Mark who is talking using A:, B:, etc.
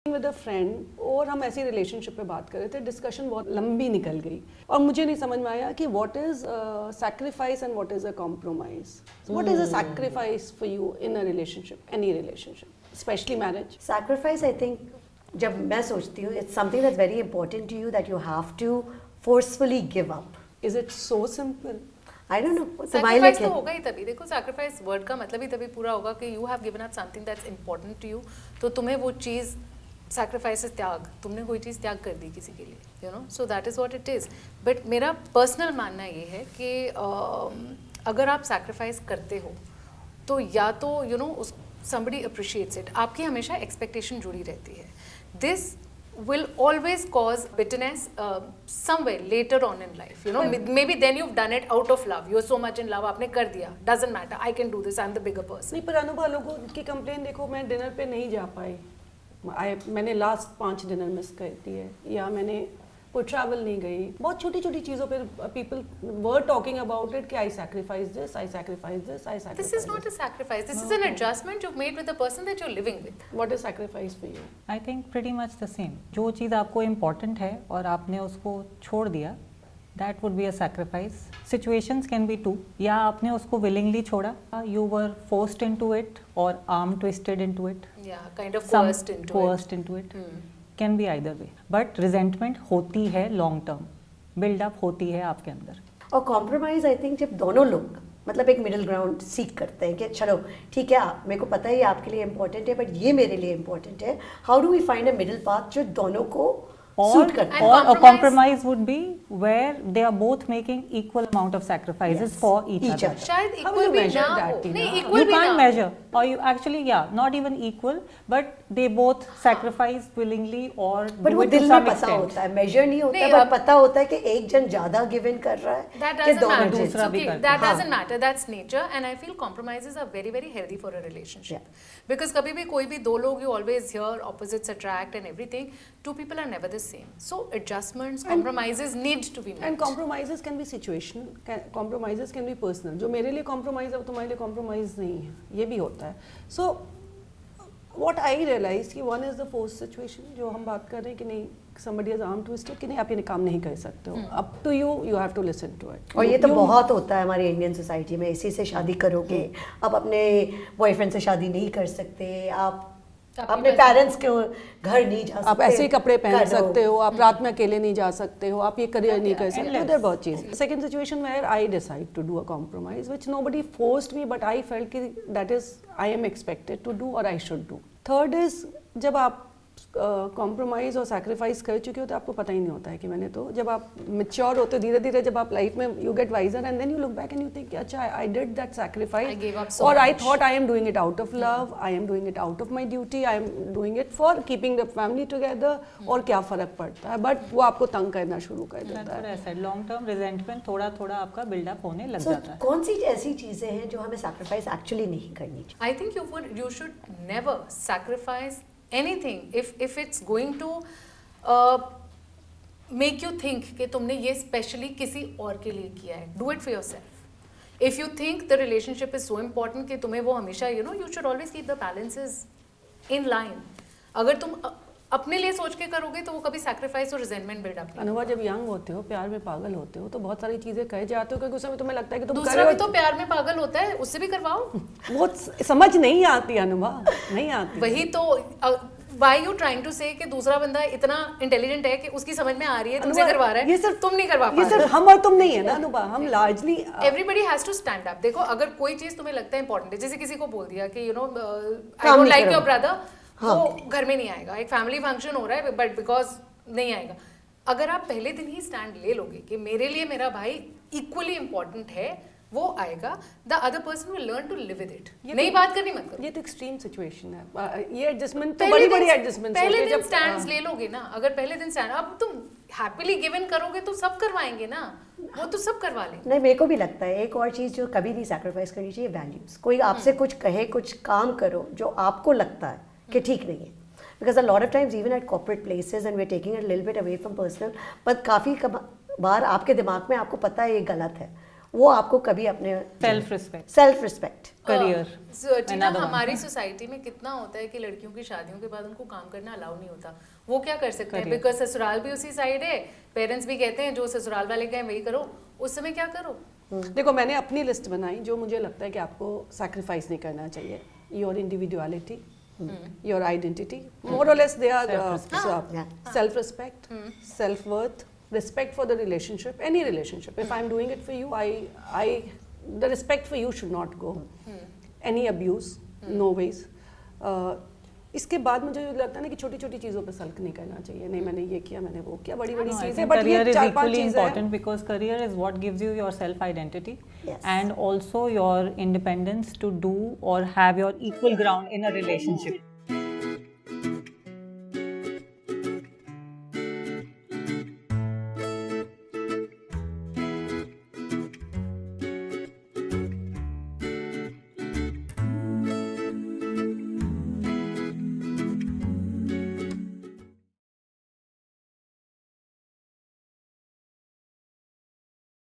A: With a friend और हम ऐसी रिलेशनशिप पे बात कर रहे थे, डिस्कशन बहुत लंबी निकल गई और मुझे नहीं समझ में आया कि what is sacrifice and what is a compromise. What is a sacrifice for you in a relationship, any relationship, specially marriage?
B: Sacrifice, I think, जब मैं सोचती हूँ, it's something that's very important to you that you have to forcefully give up.
A: Is it so simple?
B: I don't know. तुम्हारे
C: sacrifice तो
B: लिए
C: होगा ही तभी. देखो, सैक्रिफाइस वर्ड का मतलब ही तभी पूरा होगा कि you have given up something that's important to you. तो तुम्हें वो चीज़ सैक्रिफाइस त्याग, तुमने कोई चीज़ त्याग कर दी किसी के लिए, you know. So that is what it is. But मेरा पर्सनल मानना ये है कि अगर आप सैक्रिफाइस करते हो तो या तो you know somebody appreciates it. आपकी हमेशा एक्सपेक्टेशन जुड़ी रहती है. This will always cause bitterness somewhere later on in life. You know, maybe then you've done it out of love. You're so much in love. आपने कर दिया. Doesn't matter. I can do this. I'm the bigger person.
A: नहीं, पर अनुभव लोगों की complain देखो, मैं डिनर पे नहीं जा पाई, मैंने लास्ट 5 डिनर मिस कर दिए, या मैंने कोई ट्रैवल नहीं गई. बहुत छोटी छोटी चीज़ों पे people were talking about it कि I sacrifice this, I sacrifice this, I sacrifice.
C: This is not a sacrifice. This is an adjustment you've made with the person that you're living with.
A: What is sacrifice for you?
D: I think pretty much the same. जो चीज़ आपको important है और आपने उसको छोड़ दिया, that would be a sacrifice. Situations can be too. या आपने उसको विलिंगली छोड़ा, you were forced into it और arm twisted into it,
C: Yeah, kind of coerced into it.
D: coerced into it. Can be either way. But resentment होती है long term, buildup होती है आपके अंदर.
B: और कॉम्प्रोमाइज, आई थिंक, जब दोनों लोग मतलब एक मिडिल ग्राउंड सीख करते हैं कि चलो ठीक है, मेरे को पता है ये आपके लिए इम्पोर्टेंट है बट ये मेरे लिए इम्पोर्टेंट है. How do we find a middle path जो दोनों को सूट करता है?
D: Or a
C: compromise-
D: compromise would be where they are both making equal amount of sacrifices
B: Yes.
D: for each
B: Each
D: other.
B: other.
C: शायद
A: How
C: equal
A: will you
C: भी
A: measure
C: ना
A: that,
C: हो.
A: Tina?
C: नहीं,
D: You
C: equal भी
D: can't
C: ना
D: measure, or you actually, yeah, not even equal, but they both sacrifice willingly or
B: but
D: do
B: वो
D: it to
B: दिल में
D: some
B: पता
D: extent.
B: होता है, मेजर नहीं होता
C: नहीं,
B: बट
C: अब-
B: पता होता है कि एक जन ज्यादा गिव इन कर रहा है
C: That
B: कि
C: doesn't
B: दोनों
C: matter.
B: जिन.
D: दूसरा भी
C: Okay,
D: करता
C: that
B: है.
C: doesn't matter. That's nature, and I feel compromises are very, very healthy for a relationship. Because कभी भी कोई भी दो लोग, you always hear opposites attract and everything. Two people are never the same. So adjustments, compromises need to be made.
A: And compromises can be situational, compromises can be personal. जो मेरे लिए compromise है वो तुम्हारे लिए कॉम्प्रोमाइज नहीं है, ये भी होता है. सो व्हाट आई रियलाइज कि one is the force situation जो हम बात कर रहे हैं कि नहीं, somebody has arm twisted कि नहीं आप ये काम नहीं कर सकते हो, up to you, you have to listen to it.
B: और ये तो बहुत होता है हमारी इंडियन सोसाइटी में. इसी से शादी करोगे, आप अपने बॉयफ्रेंड से शादी नहीं कर सकते, आप अपने पेरेंट्स के घर नहीं जा सकते,
A: आप ऐसे ही कपड़े पहन
B: करो.
A: सकते हो, आप रात में अकेले नहीं जा सकते हो, आप ये करियर नहीं कर सकते हो. देयर बहुत चीज. Second situation where I decide to do a compromise which nobody forced me but I felt कि that is I am expected to do और I should do. Third is जब आप कॉम्प्रोमाइज और सैक्रिफाइस कर चुके हो तो आपको पता ही नहीं होता है कि मैंने तो, जब आप मेच्योर होते हो धीरे धीरे, जब आप लाइफ में you get wiser and then you look back and you think अच्छा I did that
C: I
A: sacrifice
C: gave up so
A: और I
C: much.
A: Thought I am doing it out of love, I am doing it out of my duty, I am doing it for keeping the family together. और क्या फर्क पड़ता है, but वो आपको तंग करना शुरू कर
D: That's
A: देता
D: what
A: है.
D: I said. Long term resentment थोड़ा थोड़ा आपका बिल्डअप होने लग
B: So,
D: जाता है.
B: कौन सी ऐसी चीजें हैं जो हमें सैक्रिफाइस एक्चुअली नहीं करनी चाहिए?
C: I think you should never sacrifice anything if it's going to make you think कि तुमने ये specially किसी और के लिए किया है. Do it for yourself. If you think the relationship is so important कि तुम्हें वो हमेशा, you know, you should always keep the balances in line. अगर तुम अपने लिए सोच के करोगे तो वो कभी sacrifice और resentment build up नहीं.
A: अनुभव, जब यंग होते हो, प्यार में पागल होते हो तो बहुत सारी चीजें कह जाते हो क्योंकि उस समय तुम्हें लगता है कि तुम कर
C: दूसरा
A: रहे
C: भी
A: हो.
C: तो प्यार में पागल होता है, उससे भी करवाओ.
A: वो समझ नहीं आती अनुभव, नहीं आती.
C: वही तो वाई यू ट्राइंग टू से कि दूसरा बंदा इतना इंटेलिजेंट है कि उसकी समझ में आ रही है, तुमसे करवा रहा है,
A: ये सिर्फ
C: तुम नहीं करवा
A: ये
C: पा
A: सिर्फ
C: रहे.
A: हम और तुम नहीं है ना अनुभव, हम largely
C: everybody has to stand up. देखो, अगर कोई चीज तुम्हें लगता है इंपॉर्टेंट है, जैसे किसी को बोल दिया कि यू नो आई
B: काम
C: डोंट
B: नहीं
C: लाइक
B: करो.
C: योर ब्रदर,
B: हाँ.
C: वो घर में नहीं आएगा, एक फैमिली फंक्शन हो रहा है बट बिकॉज नहीं आएगा. अगर आप पहले दिन ही स्टैंड ले लोगे कि मेरे लिए मेरा भाई इक्वली इंपॉर्टेंट है, वो आएगा, the other person will learn to live with it. नई बात करनी मत करो.
A: ये तो एक्सट्रीम सिचुएशन है. ये एडजस्टमेंट तो बड़ी बड़ी एडजस्टमेंट
C: पहले दिन स्टैंड्स ले लोगे ना. अगर पहले दिन स्टैंड अब तुम हैप्पीली गिवन करोगे तो सब करवाएंगे ना, वो तो सब करवा लेंगे.
B: नहीं, मेरे को भी लगता है एक और चीज़ जो कभी नहीं सैक्रिफाइस करनी चाहिए, वैल्यूज़. कोई आपसे कुछ कहे, कुछ काम करो जो आपको लगता है कि ठीक नहीं है. Because a lot of times even at corporate places and we are taking it little bit away from personal, पर काफ़ी बार आपके दिमाग में आपको पता है ये गलत है वो आपको कभी अपने
D: self respect,
B: self respect
D: career,
C: Tina,
D: another one.
C: हमारी सोसाइटी में कितना होता है कि लड़कियों की शादियों के बाद उनको काम करना अलाउ नहीं होता, वो क्या कर सकते हैं?
D: Career.
C: बिकॉज ससुराल भी उसी साइड है, पेरेंट्स भी कहते हैं जो ससुराल वाले कहें वही करो, उस समय क्या करो?
A: देखो मैंने अपनी लिस्ट बनाई जो मुझे लगता है कि आपको सैक्रिफाइस नहीं करना चाहिए. Your individuality, your identity, more or less they are self respect, self worth, respect for the relationship, any relationship. If I'm doing it for you, the respect for you should not go. Any abuse, no ways. इसके बाद मुझे लगता है ना कि छोटी छोटी चीज़ों पे सल्क नहीं करना चाहिए. नहीं मैंने ये किया, मैंने वो किया, बड़ी बड़ी चीज़ें, बट
D: career
A: ये
D: is
A: 4-5
D: equally
A: चीज़ें
D: important because career is what gives you your self identity
B: Yes.
D: and also your independence to do or have your equal ground in a relationship.